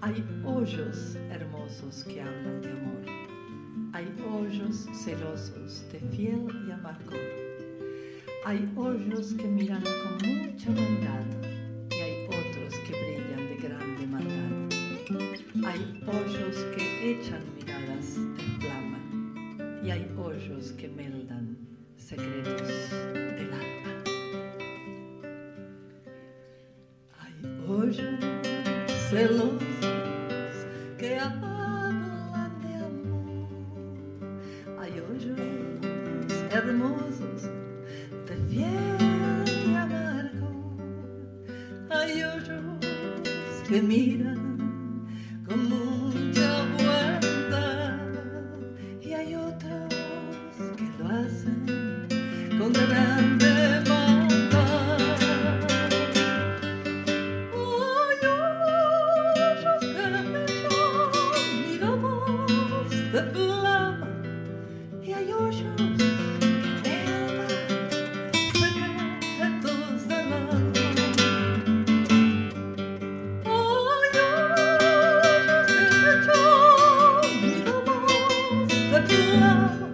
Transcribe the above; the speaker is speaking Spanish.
Hay hoyos hermosos que hablan de amor. Hay hoyos celosos de fiel y amargor. Hay hoyos que miran con mucha maldad y hay otros que brillan de grande maldad. Hay hoyos que echan miradas de flama y hay hoyos que meldan secretos del alma. Hay hoyos celosos que hablan de amor. Hay hoyos hermosos de fiel y amargo. Hay hoyos que miran con mucha vuelta y hay otros que lo hacen con grande maldad. Hay hoyos que echan miradas de flama y hay hoyos love.